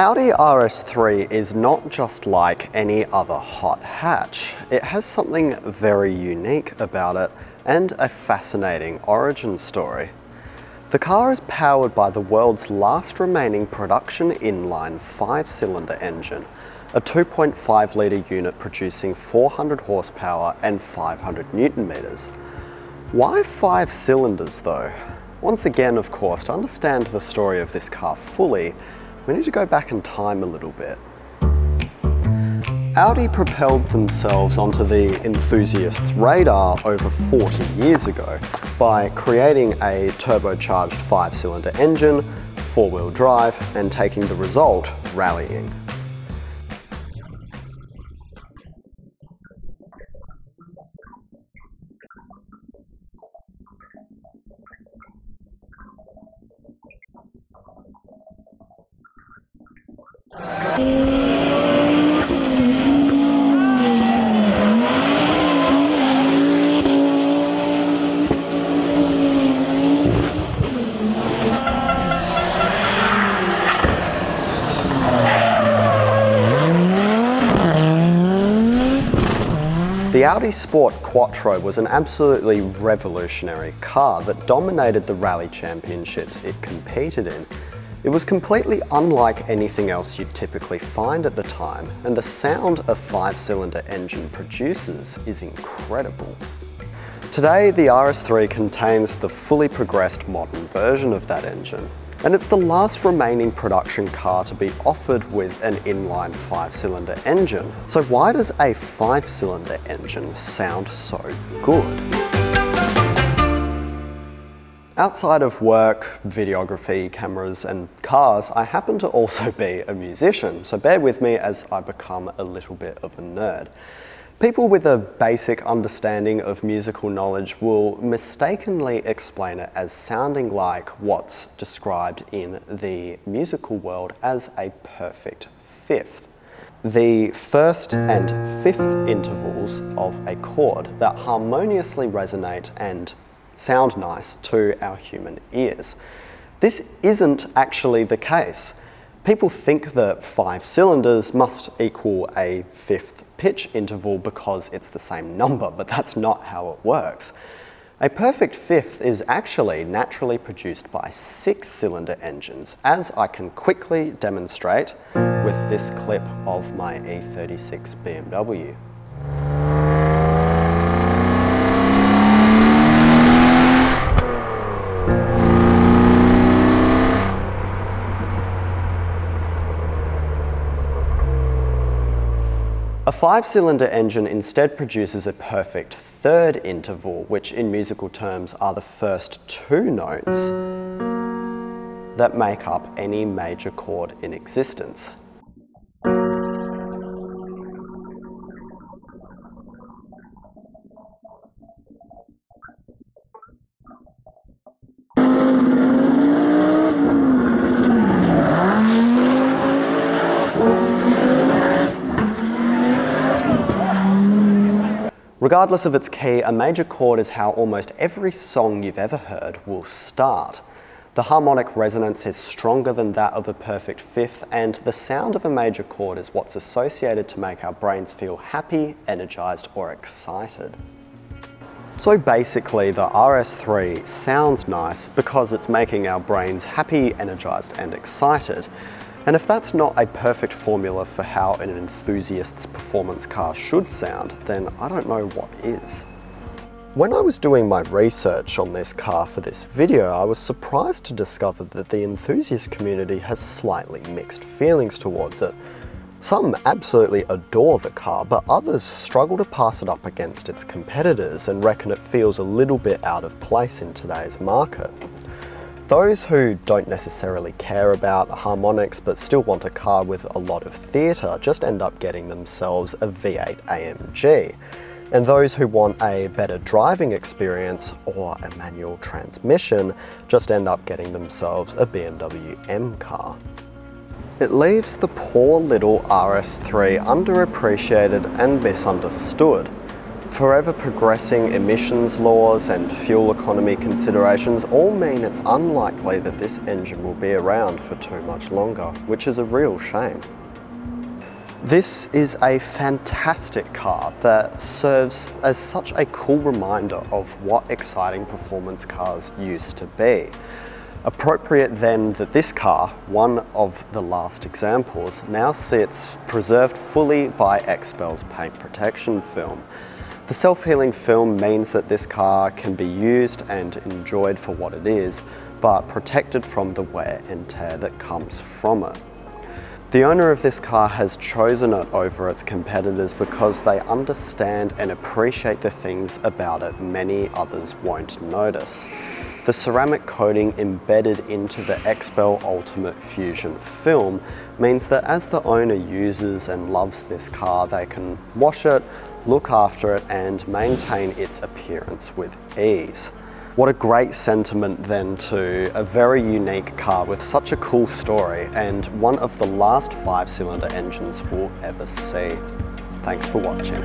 Audi RS3 is not just like any other hot hatch. It has something very unique about it and a fascinating origin story. The car is powered by the world's last remaining production inline 5-cylinder engine, a 2.5 litre unit producing 400 horsepower and 500 newton meters. Why 5 cylinders though? Once again, of course, to understand the story of this car fully, we need to go back in time a little bit. Audi propelled themselves onto the enthusiasts' radar over 40 years ago by creating a turbocharged 5-cylinder engine, 4-wheel drive, and taking the result, rallying. The Audi Quattro was an absolutely revolutionary car that dominated the rally championships it competed in. It was completely unlike anything else you'd typically find at the time, and the sound a 5-cylinder engine produces is incredible. Today, the RS3 contains the fully progressed modern version of that engine, and it's the last remaining production car to be offered with an inline 5-cylinder engine. So why does a 5-cylinder engine sound so good? Outside of work, videography, cameras and cars, I happen to also be a musician, so bear with me as I become a little bit of a nerd. People with a basic understanding of musical knowledge will mistakenly explain it as sounding like what's described in the musical world as a perfect fifth. The first and fifth intervals of a chord that harmoniously resonate and sound nice to our human ears. This isn't actually the case. People think that 5 cylinders must equal a fifth pitch interval because it's the same number, but that's not how it works. A perfect fifth is actually naturally produced by 6-cylinder engines, as I can quickly demonstrate with this clip of my E36 BMW. A 5-cylinder engine instead produces a perfect third interval, which in musical terms are the first 2 notes that make up any major chord in existence. Regardless of its key, a major chord is how almost every song you've ever heard will start. The harmonic resonance is stronger than that of a perfect fifth, and the sound of a major chord is what's associated to make our brains feel happy, energized, or excited. So basically, the RS3 sounds nice because it's making our brains happy, energized, and excited. And if that's not a perfect formula for how an enthusiast's performance car should sound, then I don't know what is. When I was doing my research on this car for this video, I was surprised to discover that the enthusiast community has slightly mixed feelings towards it. Some absolutely adore the car, but others struggle to pass it up against its competitors and reckon it feels a little bit out of place in today's market. Those who don't necessarily care about harmonics but still want a car with a lot of theatre just end up getting themselves a V8 AMG. And those who want a better driving experience or a manual transmission just end up getting themselves a BMW M car. It leaves the poor little RS3 underappreciated and misunderstood. Forever progressing emissions laws and fuel economy considerations all mean it's unlikely that this engine will be around for too much longer, which is a real shame. This is a fantastic car that serves as such a cool reminder of what exciting performance cars used to be. Appropriate then that this car, one of the last examples, now sits preserved fully by XPEL's paint protection film. The self-healing film means that this car can be used and enjoyed for what it is, but protected from the wear and tear that comes from it. The owner of this car has chosen it over its competitors because they understand and appreciate the things about it many others won't notice. The ceramic coating embedded into the XPEL Ultimate Fusion film means that as the owner uses and loves this car, they can wash it, look after it, and maintain its appearance with ease. What a great sentiment then to a very unique car with such a cool story and one of the last 5-cylinder engines we'll ever see. Thanks for watching.